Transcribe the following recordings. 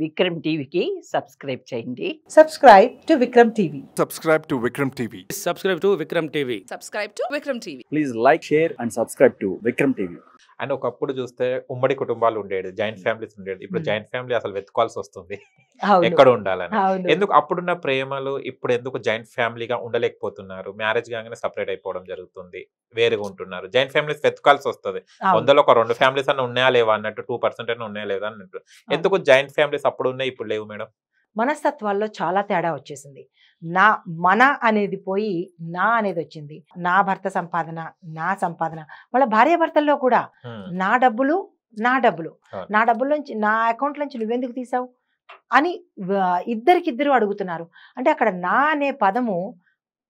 విక్రమ్ టీవీకి సబ్స్క్రైబ్ చేయండి. Subscribe to Vikram TV. Subscribe to Vikram TV. Subscribe to Vikram TV. Subscribe to Vikram TV. Please like, share and subscribe to Vikram TV. And ఒకప్పుడు చూస్తే ఉమ్మడి కుటుంబాలు ఉండేది, joint families ఉండేది. ఇప్పుడు joint family అసలు వెతుకోవాల్సి వస్తుంది ఎక్కడ ఉండాలని. ఎందుకు అప్పుడున్న ప్రేమలు ఇప్పుడు ఎందుకు జాయింట్ ఫ్యామిలీగా ఉండలేకపోతున్నారు? మ్యారేజ్ కాగానే సపరేట్ అయిపోవడం జరుగుతుంది, వేరుగా ఉంటున్నారు. జాయింట్ ఫ్యామిలీస్ వెతుకాల్సి వస్తుంది. 100లో ఒక 2 ఫ్యామిలీస్ అన్న ఉన్నాయా లేవా అన్నట్టు, 2% అన్న ఉన్నాయా లేదా అన్నట్టు. ఎందుకు జాయింట్ ఫ్యామిలీస్ అప్పుడు ఉన్నాయి ఇప్పుడు లేవు మేడం? మనస్తత్వాల్లో చాలా తేడా వచ్చేసింది. మన అనేది పోయి నా అనేది వచ్చింది. నా భర్త సంపాదన, నా సంపాదన. వాళ్ళ భార్యాభర్తల్లో కూడా నా డబ్బులు నా డబ్బుల్లోంచి నా అకౌంట్ నుంచి నువ్వెందుకు తీసావు అని ఇద్దరికిద్దరు అడుగుతున్నారు. అంటే అక్కడ నా అనే పదము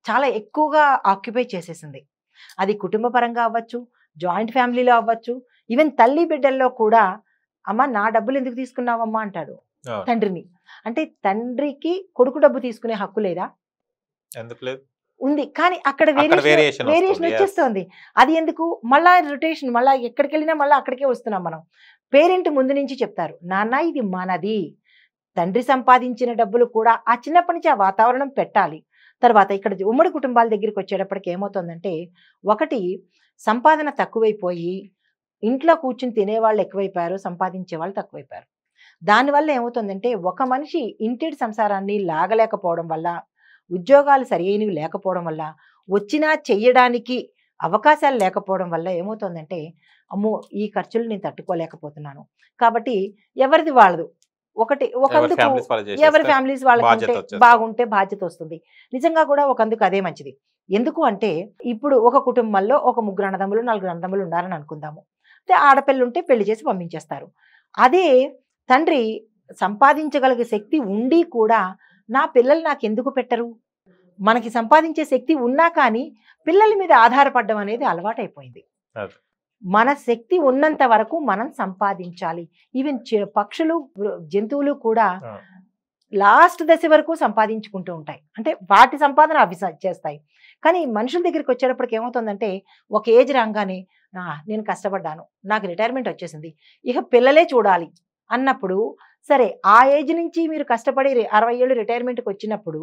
చాలా ఎక్కువగా ఆక్యుపై చేసేసింది. అది కుటుంబ పరంగా అవ్వచ్చు, జాయింట్ ఫ్యామిలీలో అవ్వచ్చు, ఈవెన్ తల్లి బిడ్డల్లో కూడా అమ్మ నా డబ్బులు ఎందుకు తీసుకున్నావమ్మా అంటాడు తండ్రిని. అంటే తండ్రికి కొడుకు డబ్బు తీసుకునే హక్కు లేదా? ఎందుకు లేదు? ఉంది, కానీ అక్కడ వేరియేషన్ వచ్చేస్తుంది. అది ఎందుకు? మళ్ళా రొటేషన్, మళ్ళా ఎక్కడికి వెళ్ళినా మళ్ళీ అక్కడికే వస్తున్నాం మనం. పేరెంట్ ముందు నుంచి చెప్తారు, నాన్న ఇది మనది. తండ్రి సంపాదించిన డబ్బులు కూడా ఆ చిన్నప్పటి నుంచి ఆ వాతావరణం పెట్టాలి. తర్వాత ఇక్కడ ఉమ్మడి కుటుంబాల దగ్గరికి వచ్చేటప్పటికి ఏమవుతుందంటే, ఒకటి సంపాదన తక్కువైపోయి ఇంట్లో కూర్చుని తినేవాళ్ళు ఎక్కువైపోయారు, సంపాదించే వాళ్ళు తక్కువైపోయారు. దానివల్ల ఏమవుతుందంటే, ఒక మనిషి ఇంటి సంసారాన్ని లాగలేకపోవడం వల్ల, ఉద్యోగాలు సరైనవి లేకపోవడం వల్ల, వచ్చినా చెయ్యడానికి అవకాశాలు లేకపోవడం వల్ల ఏమవుతుందంటే, అమ్మో ఈ ఖర్చులు నేను తట్టుకోలేకపోతున్నాను కాబట్టి ఎవరిది వాళ్ళదు, ఒకందుకు ఎవరి ఫ్యామిలీస్ వాళ్ళకి బాగుంటే బాధ్యత వస్తుంది. నిజంగా కూడా ఒకందుకు అదే మంచిది. ఎందుకు అంటే, ఇప్పుడు ఒక కుటుంబంలో ఒక 3 అన్నదమ్ములు 4 అన్నదమ్ములు ఉన్నారని అనుకుందాము. అంటే ఆడపిల్ల ఉంటే పెళ్లి చేసి పంపించేస్తారు. అదే తండ్రి సంపాదించగలిగే శక్తి ఉండి కూడా నా పిల్లలు నాకు ఎందుకు పెట్టరు? మనకి సంపాదించే శక్తి ఉన్నా కానీ పిల్లల మీద ఆధారపడడం అనేది అలవాటైపోయింది. మన శక్తి ఉన్నంత వరకు మనం సంపాదించాలి. ఈవెన్ పక్షులు, జంతువులు కూడా లాస్ట్ దశ వరకు సంపాదించుకుంటూ ఉంటాయి. అంటే వాటి సంపాదన అవి చేస్తాయి. కానీ మనుషుల దగ్గరికి వచ్చేటప్పటికి ఏమవుతుందంటే, ఒక ఏజ్ రాగానే నేను కష్టపడ్డాను, నాకు రిటైర్మెంట్ వచ్చేసింది, ఇక పిల్లలే చూడాలి అన్నప్పుడు, సరే ఆ ఏజ్ నుంచి మీరు కష్టపడి 60 ఏళ్ళు రిటైర్మెంట్కి వచ్చినప్పుడు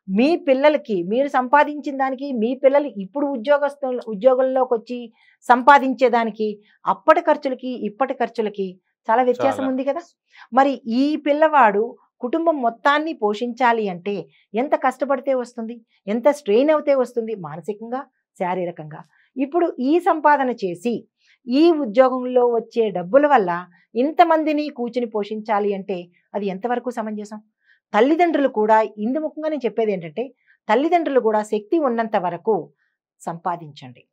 మీ పిల్లలకి మీరు సంపాదించిన దానికి, మీ పిల్లలు ఇప్పుడు ఉద్యోగంలోకి వచ్చి సంపాదించేదానికి, అప్పటి ఖర్చులకి ఇప్పటి ఖర్చులకి చాలా వ్యత్యాసం ఉంది కదా. మరి ఈ పిల్లవాడు కుటుంబం మొత్తాన్ని పోషించాలి అంటే ఎంత కష్టపడితే వస్తుంది, ఎంత స్ట్రెయిన్ అవుతే వస్తుంది, మానసికంగా శారీరకంగా. ఇప్పుడు ఈ సంపాదన చేసి ఈ ఉద్యోగంలో వచ్చే డబ్బుల వల్ల ఇంతమందిని కూర్చుని పోషించాలి అంటే అది ఎంతవరకు సమంజసం? తల్లిదండ్రులు కూడా ఇందు ముఖంగా నేను చెప్పేది ఏంటంటే, తల్లిదండ్రులు కూడా శక్తి ఉన్నంత వరకు సంపాదించండి.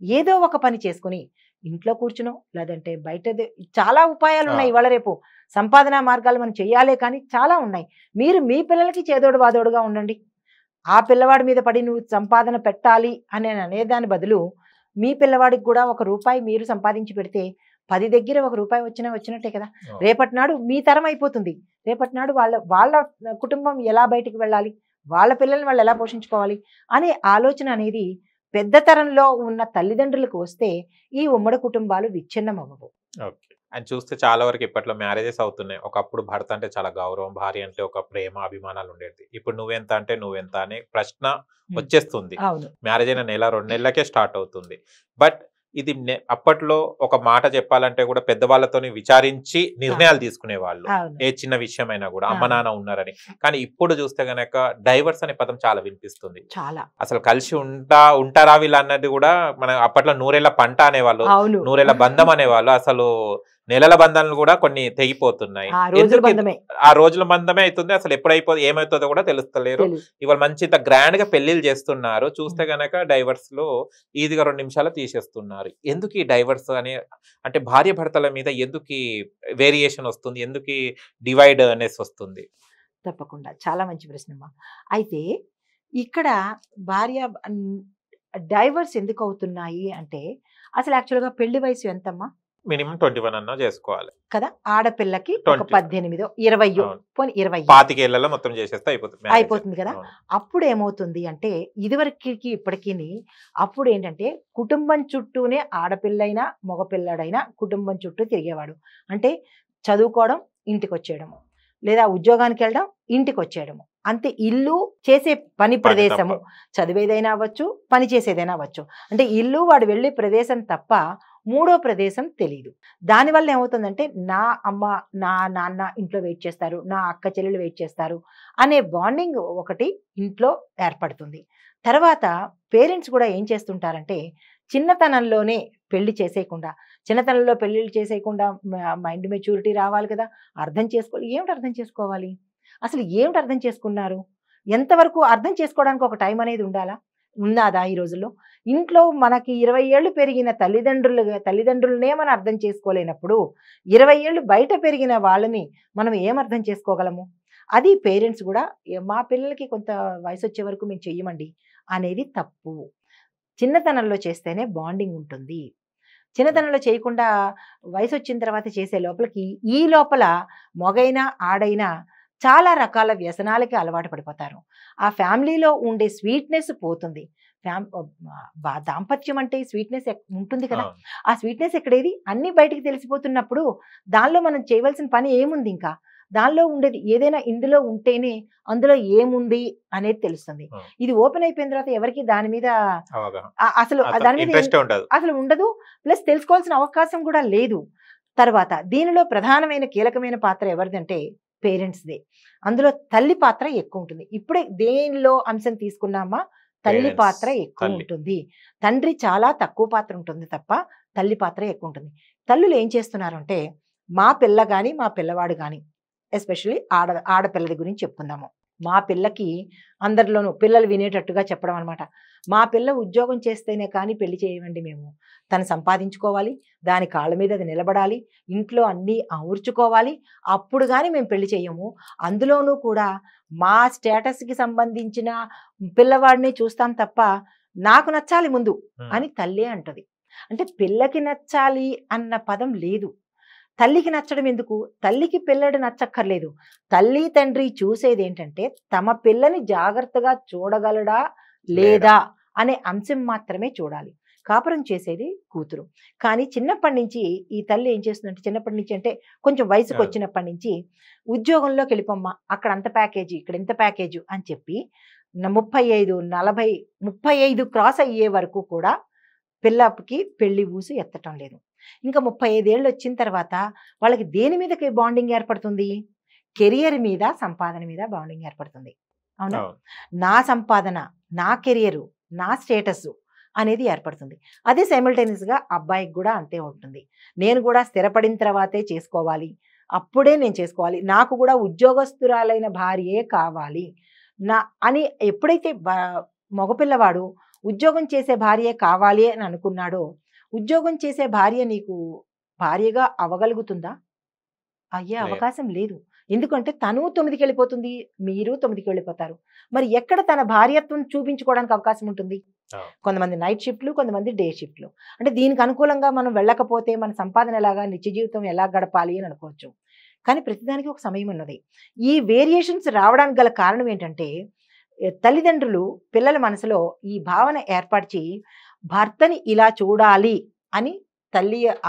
ఏదో ఒక పని చేసుకుని ఇంట్లో కూర్చునో, లేదంటే బయట చాలా ఉపాయాలు ఉన్నాయి. ఇవాళ రేపు సంపాదన మార్గాలు మనం చెయ్యాలే కానీ చాలా ఉన్నాయి. మీరు మీ పిల్లలకి చేదోడు వాదోడుగా ఉండండి. ఆ పిల్లవాడి మీద పడి నువ్వు సంపాదన పెట్టాలి అనేదాని బదులు మీ పిల్లవాడికి కూడా ₹1 మీరు సంపాదించి పెడితే 10 దగ్గర ₹1 వచ్చినట్టే కదా. రేపటి నాడు మీ తరం అయిపోతుంది. రేపటి నాడు వాళ్ళ కుటుంబం ఎలా బయటికి వెళ్ళాలి, వాళ్ళ పిల్లల్ని వాళ్ళు ఎలా పోషించుకోవాలి అనే ఆలోచన అనేది పెద్ద తరంలో ఉన్న తల్లిదండ్రులకు వస్తే ఈ ఉమ్మడి కుటుంబాలు విచ్ఛిన్నం అవ్వవు. అండ్ చూస్తే చాలా వరకు ఇప్పట్లో మ్యారేజెస్ అవుతున్నాయి. ఒకప్పుడు భర్త అంటే చాలా గౌరవం, భార్య అంటే ఒక ప్రేమ, అభిమానాలు ఉండేది. ఇప్పుడు నువ్వెంత అంటే నువ్వెంత అనే ప్రశ్న వచ్చేస్తుంది. మ్యారేజ్ అయిన 1-2 నెలలకే స్టార్ట్ అవుతుంది. బట్ ఇది అప్పట్లో ఒక మాట చెప్పాలంటే కూడా పెద్దవాళ్ళతోని విచారించి నిర్ణయాలు తీసుకునేవాళ్ళు, ఏ చిన్న విషయమైనా కూడా అమ్మ నాన్న ఉన్నారని. కానీ ఇప్పుడు చూస్తే గనక డైవర్స్ అనే పదం చాలా వినిపిస్తుంది. అసలు కలిసి ఉంటారా వీళ్ళు అన్నది కూడా, మన అప్పట్లో 100 ఏళ్ల పంట అనేవాళ్ళు, 100 ఏళ్ల బంధం అనేవాళ్ళు. అసలు నెలల బంధాలు కూడా కొన్ని తెగిపోతున్నాయి. ఆ రోజుల బంధమే అవుతుంది. అసలు ఎప్పుడు ఏమవుతుందో కూడా తెలుస్తలేరు. ఇవాళ మంచి ఇంత గ్రాండ్ గా పెళ్లిళ్ళు చేస్తున్నారు. చూస్తే గనక డైవర్స్ లో ఈజీగా 2 నిమిషాలు తీసేస్తున్నారు. ఎందుకు ఈ డైవర్స్ అంటే భార్య భర్తల మీద ఎందుకు వేరియేషన్ వస్తుంది, ఎందుకు డివైడ్ అనేసి వస్తుంది? తప్పకుండా చాలా మంచి ప్రశ్న. అయితే ఇక్కడ భార్య డైవర్స్ ఎందుకు అవుతున్నాయి అంటే, అసలు యాక్చువల్గా పెళ్లి వయసు ఎంతమ్మా? మినిమం 21 అన్నా చేసుకోవాలి కదా. ఆడపిల్లకి 18, 20, 25 ఏళ్లలో మొత్తం చేసేస్తే అయిపోతుంది కదా. అప్పుడు ఏమవుతుంది అంటే, ఇదివరకు ఇప్పటికీ అప్పుడు ఏంటంటే కుటుంబం చుట్టూనే ఆడపిల్లైనా మగపిల్లడైనా కుటుంబం చుట్టూ తిరిగేవాడు. అంటే చదువుకోవడం, ఇంటికి వచ్చేయడం, లేదా ఉద్యోగానికి వెళ్ళడం, ఇంటికి వచ్చేయడము అంతే. ఇల్లు, చేసే పని ప్రదేశము, చదివేదైనా అవ్వచ్చు, పని చేసేదైనా అవ్వచ్చు. అంటే ఇల్లు వాడు వెళ్ళే ప్రదేశం తప్ప మూడో ప్రదేశం తెలియదు. దానివల్ల ఏమవుతుందంటే నా అమ్మ నా నాన్న ఇంట్లో వెయిట్ చేస్తారు, నా అక్క చెల్లెలు వెయిట్ చేస్తారు అనే బాండింగ్ ఒకటి ఇంట్లో ఏర్పడుతుంది. తర్వాత పేరెంట్స్ కూడా ఏం చేస్తుంటారంటే చిన్నతనంలోనే పెళ్లి చేసేయకుండా, చిన్నతనంలో పెళ్లిళ్ళు చేసేయకుండా మైండ్ మెచ్యూరిటీ రావాలి కదా, అర్థం చేసుకోవాలి. ఏమిటి అర్థం చేసుకోవాలి, అసలు ఏమిటి అర్థం చేసుకున్నారు, ఎంతవరకు అర్థం చేసుకోవడానికి ఒక టైం అనేది ఉన్నదా ఈ రోజుల్లో? ఇంట్లో మనకి 20 ఏళ్ళు పెరిగిన తల్లిదండ్రులనే మనం అర్థం చేసుకోలేనప్పుడు 20 ఏళ్ళు బయట పెరిగిన వాళ్ళని మనం ఏం అర్థం చేసుకోగలము? అది పేరెంట్స్ కూడా మా పిల్లలకి కొంత వయసు వచ్చే వరకు మేము చెయ్యమండి అనేది తప్పు. చిన్నతనంలో చేస్తేనే బాండింగ్ ఉంటుంది. చిన్నతనంలో చేయకుండా వయసు వచ్చిన తర్వాత చేసే లోపలికి ఈ లోపల మొగైనా ఆడైనా చాలా రకాల వ్యసనాలకి అలవాటు పడిపోతారు. ఆ ఫ్యామిలీలో ఉండే స్వీట్నెస్ పోతుంది. దాంపత్యం అంటే స్వీట్నెస్ ఉంటుంది కదా, ఆ స్వీట్నెస్ ఎక్కడేది? అన్ని బయటికి తెలిసిపోతున్నప్పుడు దానిలో మనం చేయవలసిన పని ఏముంది? ఇంకా దానిలో ఉండేది ఏదైనా ఇందులో ఉంటేనే అందులో ఏముంది అనేది తెలుస్తుంది. ఇది ఓపెన్ అయిపోయిన తర్వాత ఎవరికి దాని మీద అసలు ఉండదు, ప్లస్ తెలుసుకోవాల్సిన అవకాశం కూడా లేదు. తర్వాత దీనిలో ప్రధానమైన కీలకమైన పాత్ర ఎవరిదంటే పేరెంట్స్దే. అందులో తల్లి పాత్ర ఎక్కువ ఉంటుంది. ఇప్పుడే దేనిలో అంశం తీసుకున్నామా, తల్లి పాత్ర ఎక్కువ ఉంటుంది. తండ్రి చాలా తక్కువ పాత్ర ఉంటుంది తప్ప తల్లి పాత్ర ఎక్కువ ఉంటుంది. తల్లులు ఏం చేస్తున్నారు అంటే, మా పిల్ల కానీ మా పిల్లవాడు కానీ, ఎస్పెషల్లీ ఆడపిల్లల గురించి చెప్పుకుందాము. మా పిల్లకి అందరిలోనూ పిల్లలు వినేటట్టుగా చెప్పడం అనమాట. మా పిల్ల ఉద్యోగం చేస్తేనే కానీ పెళ్లి చేయమండి మేము, తను సంపాదించుకోవాలి, దాని కాళ్ళ మీద అది నిలబడాలి, ఇంట్లో అన్నీ అమర్చుకోవాలి, అప్పుడు కానీ మేము పెళ్లి చేయము, అందులోనూ కూడా మా స్టేటస్కి సంబంధించిన పిల్లవాడిని చూస్తాం తప్ప నాకు నచ్చాలి ముందు అని తల్లే అంటది. అంటే పిల్లకి నచ్చాలి అన్న పదం లేదు. తల్లికి నచ్చడం ఎందుకు? తల్లికి పిల్లడు నచ్చక్కర్లేదు. తల్లి తండ్రి చూసేది ఏంటంటే తమ పిల్లని జాగ్రత్తగా చూడగలడా లేదా అనే అంశం మాత్రమే చూడాలి. కాపురం చేసేది కూతురు. కానీ చిన్నప్పటి నుంచి ఈ తల్లి ఏం చేస్తుందంటే, చిన్నప్పటి నుంచి అంటే కొంచెం వయసుకు వచ్చినప్పటి నుంచి ఉద్యోగంలోకి వెళ్ళిపోమ్మా, అక్కడ అంత ప్యాకేజీ, ఇక్కడ ఇంత ప్యాకేజీ అని చెప్పి 35, 40, 35 క్రాస్ అయ్యే వరకు కూడా పిల్లకి పెళ్లి ఊసు ఎత్తటం లేదు. ఇంకా 35 ఏళ్ళు వచ్చిన తర్వాత వాళ్ళకి దేని మీదకి బాండింగ్ ఏర్పడుతుంది? కెరియర్ మీద, సంపాదన మీద బాండింగ్ ఏర్పడుతుంది. అవునా? నా సంపాదన, నా కెరియరు, నా స్టేటస్ అనేది ఏర్పడుతుంది. అదే సైమల్టేనియస్గా అబ్బాయికి కూడా అంతే ఉంటుంది. నేను కూడా స్థిరపడిన తర్వాతే చేసుకోవాలి, అప్పుడే నేను చేసుకోవాలి, నాకు కూడా ఉద్యోగస్తురాలైన భార్యే కావాలి అని ఎప్పుడైతే మగపిల్లవాడు ఉద్యోగం చేసే భార్యే కావాలి అని అనుకున్నాడో, ఉద్యోగం చేసే భార్య నీకు భార్యగా అవ్వగలుగుతుందా? అయ్యే అవకాశం లేదు. ఎందుకంటే తను 9కి వెళ్ళిపోతుంది, మీరు 9కి వెళ్ళిపోతారు. మరి ఎక్కడ తన భార్యత్వం చూపించుకోవడానికి అవకాశం ఉంటుంది? కొంతమంది నైట్ షిఫ్ట్లు, కొంతమంది డే షిఫ్ట్లు. అంటే దీనికి అనుకూలంగా మనం వెళ్ళకపోతే మన సంపాదన ఎలాగా, నిత్య జీవితం ఎలా గడపాలి అని అనుకోవచ్చు. కానీ ప్రతిదానికి ఒక సమయం ఉన్నది. ఈ వేరియేషన్స్ రావడానికి గల కారణం ఏంటంటే, తల్లిదండ్రులు పిల్లల మనసులో ఈ భావన ఏర్పరిచి భర్తని ఇలా చూడాలి అని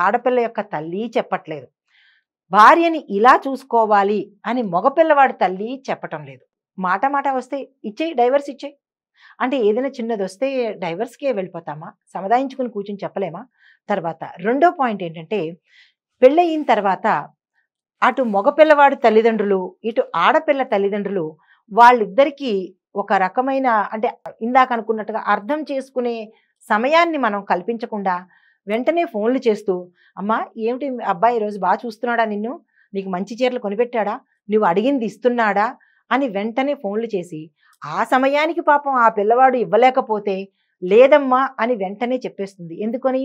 ఆడపిల్ల యొక్క తల్లి చెప్పట్లేదు, భార్యని ఇలా చూసుకోవాలి అని మగపిల్లవాడి తల్లి చెప్పటం లేదు. మాట వస్తే ఇచ్చేయి, డైవర్స్ ఇచ్చేయి అంటే ఏదైనా చిన్నది వస్తే డైవర్స్కే వెళ్ళిపోతామా? సమాధానించుకుని కూర్చొని చెప్పలేమా? తర్వాత రెండో పాయింట్ ఏంటంటే, పెళ్ళయిన తర్వాత అటు మగపిల్లవాడి తల్లిదండ్రులు, ఇటు ఆడపిల్ల తల్లిదండ్రులు వాళ్ళిద్దరికీ ఒక రకమైన, అంటే ఇందాక అనుకున్నట్టుగా అర్థం చేసుకునే సమయాన్ని మనం కల్పించకుండా వెంటనే ఫోన్లు చేస్తూ, అమ్మా ఏమిటి అబ్బాయి ఈరోజు బాగా చూస్తున్నాడా, నిన్ను, నీకు మంచి చీరలు కొనిపెట్టాడా, నువ్వు అడిగింది ఇస్తున్నాడా అని వెంటనే ఫోన్లు చేసి, ఆ సమయానికి పాపం ఆ పిల్లవాడు ఇవ్వలేకపోతే లేదమ్మా అని వెంటనే చెప్పేస్తుంది. ఎందుకని?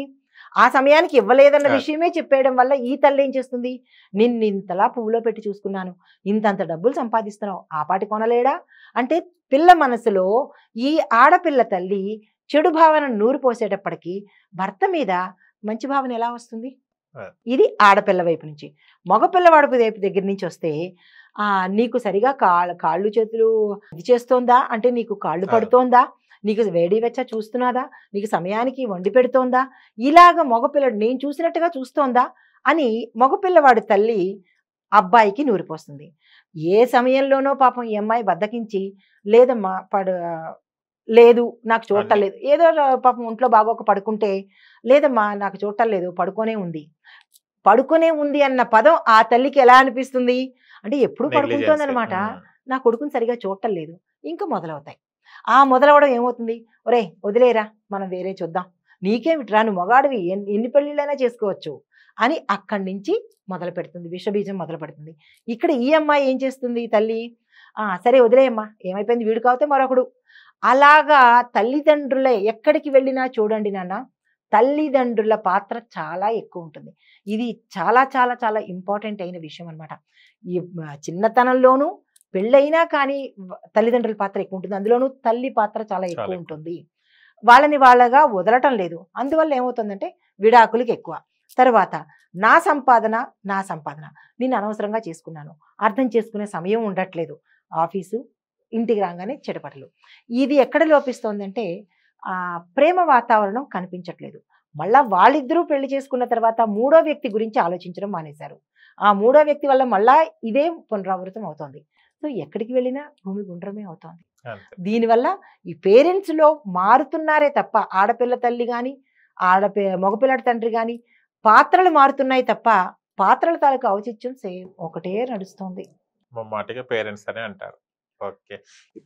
ఆ సమయానికి ఇవ్వలేదన్న విషయమే చెప్పేయడం వల్ల ఈ తల్లి ఏం చేస్తుంది, నిన్ను ఇంతలా పువ్వులో పెట్టి చూసుకున్నాను, ఇంతంత డబ్బులు సంపాదిస్తున్నావు, ఆ పాటి కొనలేడా అంటే పిల్ల మనసులో ఈ ఆడపిల్ల తల్లి చెడు భావన నూరు పోసేటప్పటికీ భర్త మీద మంచి భావన ఎలా వస్తుంది? ఇది ఆడపిల్ల వైపు నుంచి. మగపిల్లవాడి వైపు దగ్గర నుంచి వస్తే, నీకు సరిగా కాళ్ళు చేతులు ఇది చేస్తోందా అంటే, నీకు కాళ్ళు పడుతోందా, నీకు వేడి వెచ్చ చూస్తున్నాదా, నీకు సమయానికి వండి పెడుతోందా, ఇలాగ మగపిల్లడు నేను చూసినట్టుగా చూస్తోందా అని మగపిల్లవాడి తల్లి అబ్బాయికి నూరిపోస్తుంది. ఏ సమయంలోనో పాపం ఈ అమ్మాయి బద్దకించి లేదమ్మా లేదు నాకు చూడలేదు, ఏదో పాపం ఒంట్లో బాగోక పడుకుంటే లేదమ్మా నాకు చూడలేదు పడుకోనే ఉంది అన్న పదం ఆ తల్లికి ఎలా అనిపిస్తుంది అంటే ఎప్పుడు పడుకుంటోంది అనమాట, నా కొడుకుని సరిగా చూడటం లేదు. ఇంకా మొదలవుతాయి. ఆ మొదలవడం ఏమవుతుంది, ఒరే వదిలేరా మనం వేరే చూద్దాం, నీకేమిట్రా నువ్వు మగాడివి ఎన్ని పెళ్ళిళ్ళైనా చేసుకోవచ్చు అని అక్కడి నుంచి మొదలు పెడుతుంది, విషబీజం మొదలు పెడుతుంది. ఇక్కడ ఈ అమ్మాయి ఏం చేస్తుంది తల్లి, సరే వదిలేయమ్మా ఏమైపోయింది వీడు కావుతే మరొకడు. అలాగా తల్లిదండ్రులే ఎక్కడికి వెళ్ళినా చూడండి నాన్న, తల్లిదండ్రుల పాత్ర చాలా ఎక్కువ ఉంటుంది. ఇది చాలా చాలా చాలా ఇంపార్టెంట్ అయిన విషయం అనమాట. ఈ చిన్నతనంలోనూ పెళ్ళైనా కానీ తల్లిదండ్రుల పాత్ర ఎక్కువ ఉంటుంది, అందులోనూ తల్లి పాత్ర చాలా ఎక్కువ ఉంటుంది. వాళ్ళని వాళ్ళగా వదలటం లేదు. అందువల్ల ఏమవుతుందంటే విడాకులకి ఎక్కువ. తర్వాత నా సంపాదన నేను అనవసరంగా చేసుకున్నాను, అర్థం చేసుకునే సమయం ఉండట్లేదు, ఆఫీసు ఇంటికి రాగానే చెడపటలు. ఇది ఎక్కడ లోపిస్తోందంటే ప్రేమ వాతావరణం కనిపించట్లేదు. మళ్ళా వాళ్ళిద్దరూ పెళ్లి చేసుకున్న తర్వాత మూడో వ్యక్తి గురించి ఆలోచించడం మానేశారు. ఆ మూడో వ్యక్తి వల్ల మళ్ళా ఇదే పునరావృతం అవుతోంది. సో ఎక్కడికి వెళ్ళినా భూమి గుండ్రమే అవుతోంది. దీనివల్ల ఈ పేరెంట్స్లో మారుతున్నారే తప్ప, ఆడపిల్ల తల్లి కానీ మగపిల్లడి తండ్రి కానీ పాత్రలు మారుతున్నాయి తప్ప పాత్రల తాలూకు ఔచిత్యం సేమ్ ఒకటే నడుస్తుంది. మాటిగా పేరెంట్స్ అనే అంటారు. ఓకే.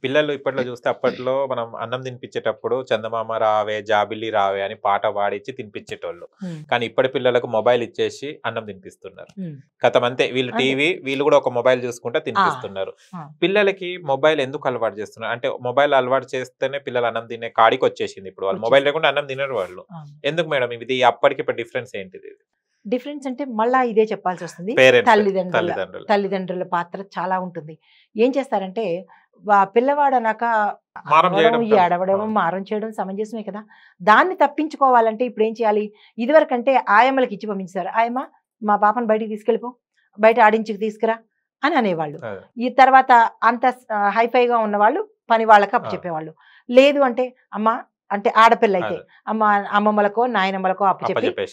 పిల్లలు ఇప్పట్లో చూస్తే అప్పట్లో మనం అన్నం తినిపించేటప్పుడు చందమామ రావే జాబిల్లి రావే అని పాట పాడించి తినిపించేటోళ్ళు. కానీ ఇప్పటి పిల్లలకు మొబైల్ ఇచ్చేసి అన్నం తినిపిస్తున్నారు. కథమంతే, వీళ్ళు టీవీ వీళ్ళు కూడా ఒక మొబైల్ చూసుకుంటా తినిపిస్తున్నారు. పిల్లలకి మొబైల్ ఎందుకు అలవాటు చేస్తున్నారు అంటే, మొబైల్ అలవాటు చేస్తేనే పిల్లలు అన్నం తినే కాడికి వచ్చేసింది. ఇప్పుడు వాళ్ళు మొబైల్ లేకుండా అన్నం తినరు వాళ్ళు. ఎందుకు మేడం ఇది అప్పటికి ఇప్పుడు డిఫరెన్స్ ఏంటిది? డిఫరెన్స్ అంటే మళ్ళా ఇదే చెప్పాల్సి వస్తుంది, తల్లిదండ్రుల పాత్ర చాలా ఉంటుంది. ఏం చేస్తారంటే పిల్లవాడు అన్నాక ఏడవడం మారం చేయడం సమంజసమే కదా. దాన్ని తప్పించుకోవాలంటే ఇప్పుడు ఏం చేయాలి, ఇదివరకంటే ఆయమ్మలకి ఇచ్చి పంపించారు, ఆయమ్మ మా పాపను బయటికి తీసుకెళ్ళిపో, బయట ఆడించుకు తీసుకురా అని అనేవాళ్ళు. ఈ తర్వాత అంత హైఫైగా ఉన్నవాళ్ళు పని వాళ్ళకి అప్పు చెప్పేవాళ్ళు. లేదు అంటే అమ్మ అంటే ఆడపిల్ల అయితే అమ్మమ్మలకో నాయనమ్మలకో అప్పు చెప్పి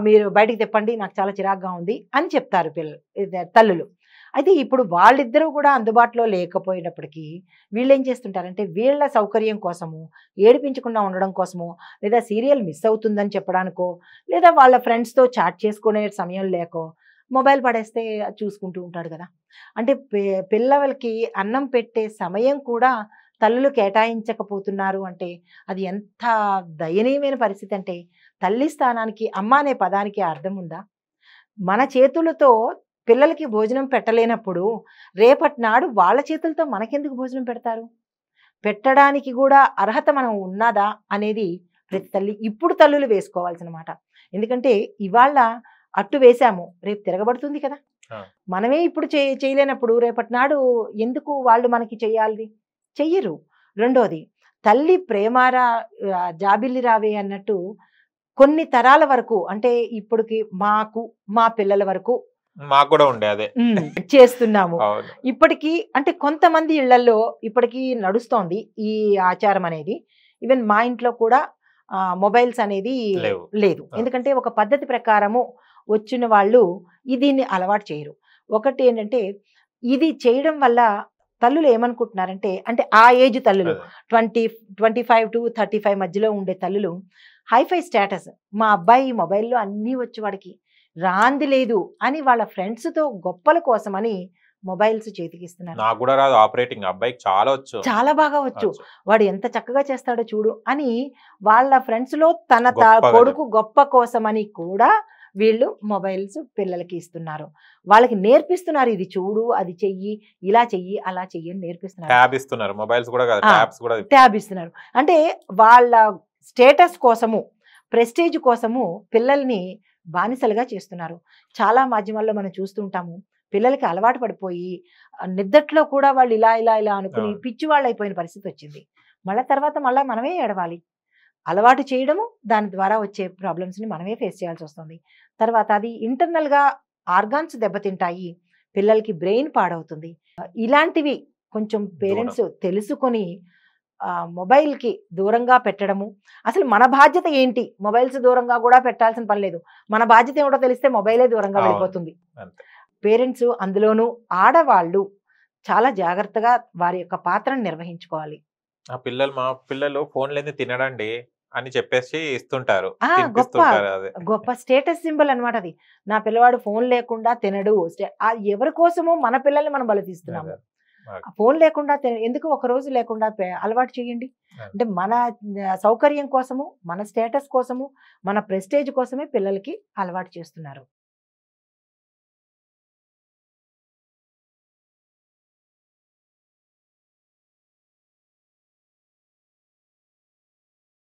మీరు బయటికి తెప్పండి నాకు చాలా చిరాగ్గా ఉంది అని చెప్తారు తల్లులు. అయితే ఇప్పుడు వాళ్ళిద్దరూ కూడా అందుబాటులో లేకపోయినప్పటికీ వీళ్ళు ఏం చేస్తుంటారంటే వీళ్ళ సౌకర్యం కోసము, ఏడిపించకుండా ఉండడం కోసము, లేదా సీరియల్ మిస్ అవుతుందని చెప్పడానికో, లేదా వాళ్ళ ఫ్రెండ్స్తో చాట్ చేసుకునే సమయం లేకో మొబైల్ పడేస్తే చూసుకుంటూ ఉంటాడు కదా. అంటే పిల్లలకి అన్నం పెట్టే సమయం కూడా తల్లులు కేటాయించకపోతున్నారు అంటే అది ఎంత దయనీయమైన పరిస్థితి. అంటే తల్లి స్థానానికి అమ్మ అనే పదానికి అర్థం ఉందా? మన చేతులతో పిల్లలకి భోజనం పెట్టలేనప్పుడు రేపటి నాడు వాళ్ళ చేతులతో మనకెందుకు భోజనం పెడతారు? పెట్టడానికి కూడా అర్హత మనం ఉన్నదా అనేది ప్రతి తల్లి ఇప్పుడు తల్లులు వేసుకోవాల్సిన మాట. ఎందుకంటే ఇవాళ అట్టు వేసాము రేపు తిరగబడుతుంది కదా. మనమే ఇప్పుడు చేయలేనప్పుడు రేపటి నాడు ఎందుకు వాళ్ళు మనకి చెయ్యాలి? చెయ్యరు. రెండోది తల్లి ప్రేమారా జాబిల్లి రావే అన్నట్టు కొన్ని తరాల వరకు అంటే ఇప్పటికి మాకు మా పిల్లల వరకు మాకు కూడా ఉండే అదే చేస్తున్నాము. ఇప్పటికీ అంటే కొంతమంది ఇళ్లలో ఇప్పటికీ నడుస్తోంది ఈ ఆచారం అనేది. ఈవెన్ మా ఇంట్లో కూడా మొబైల్స్ అనేది లేదు. ఎందుకంటే ఒక పద్ధతి ప్రకారము వచ్చిన వాళ్ళు దీన్ని అలవాటు చేయరు. ఒకటి ఏంటంటే ఇది చేయడం వల్ల తల్లులు ఏమనుకుంటున్నారంటే, అంటే ఆ ఏజ్ తల్లులు 25 to 35 మధ్యలో ఉండే తల్లులు హైఫై స్టేటస్, మా అబ్బాయి మొబైల్లో అన్నీ వచ్చి వాడికి రాంది లేదు అని వాళ్ళ ఫ్రెండ్స్తో గొప్పల కోసమని మొబైల్స్ చేతికిస్తున్నారు. నాకు కూడా రాదు ఆపరేటింగ్, అబ్బాయికి చాలా బాగా వచ్చు, వాడు ఎంత చక్కగా చేస్తాడో చూడు అని వాళ్ళ ఫ్రెండ్స్లో తన కొడుకు గొప్ప కోసమని కూడా వీళ్ళు మొబైల్స్ పిల్లలకి ఇస్తున్నారు. వాళ్ళకి నేర్పిస్తున్నారు, ఇది చూడు, అది చెయ్యి, ఇలా చెయ్యి, అలా చెయ్యి అని నేర్పిస్తున్నారు. ట్యాబ్ ఇస్తున్నారు. అంటే వాళ్ళ స్టేటస్ కోసము, ప్రెస్టేజ్ కోసము పిల్లల్ని బానిసలుగా చేస్తున్నారు. చాలా మాధ్యమాల్లో మనం చూస్తుంటాము, పిల్లలకి అలవాటు పడిపోయి నిద్దట్లో కూడా వాళ్ళు ఇలా ఇలా ఇలా అనుకుని పిచ్చి వాళ్ళు అయిపోయిన పరిస్థితి వచ్చింది. మళ్ళీ తర్వాత మళ్ళీ మనమే ఏడవాలి. అలవాటు చేయడము, దాని ద్వారా వచ్చే ప్రాబ్లమ్స్ని మనమే ఫేస్ చేయాల్సి వస్తుంది. తర్వాత అది ఇంటర్నల్గా ఆర్గాన్స్ దెబ్బతింటాయి, పిల్లలకి బ్రెయిన్ పాడవుతుంది. ఇలాంటివి కొంచెం పేరెంట్స్ తెలుసుకొని మొబైల్కి దూరంగా పెట్టడము. అసలు మన బాధ్యత ఏంటి? మొబైల్స్ దూరంగా కూడా పెట్టాల్సిన పని లేదు. మన బాధ్యత ఏమిటో తెలిస్తే మొబైలే దూరంగా వెళ్ళిపోతుంది. పేరెంట్స్ అందులోనూ ఆడవాళ్ళు చాలా జాగ్రత్తగా వారి యొక్క పాత్రను నిర్వహించుకోవాలి. మా పిల్లలు ఫోన్ లేని తినడండి అని చెప్పేసి ఇస్తుంటారు, గొప్ప తినిపిస్తుంటారు. అది గొప్ప స్టేటస్ సింబల్ అనమాట అది. నా పిల్లవాడు ఫోన్ లేకుండా తినడు. ఎవరి కోసమో మన పిల్లల్ని మనం బలతీస్తున్నాము. ఫోన్ లేకుండా ఎందుకు ఒక రోజు లేకుండా అలవాటు చేయండి. అంటే మన సౌకర్యం కోసము, మన స్టేటస్ కోసము, మన ప్రెస్టేజ్ కోసమే పిల్లలకి అలవాటు చేస్తున్నారు.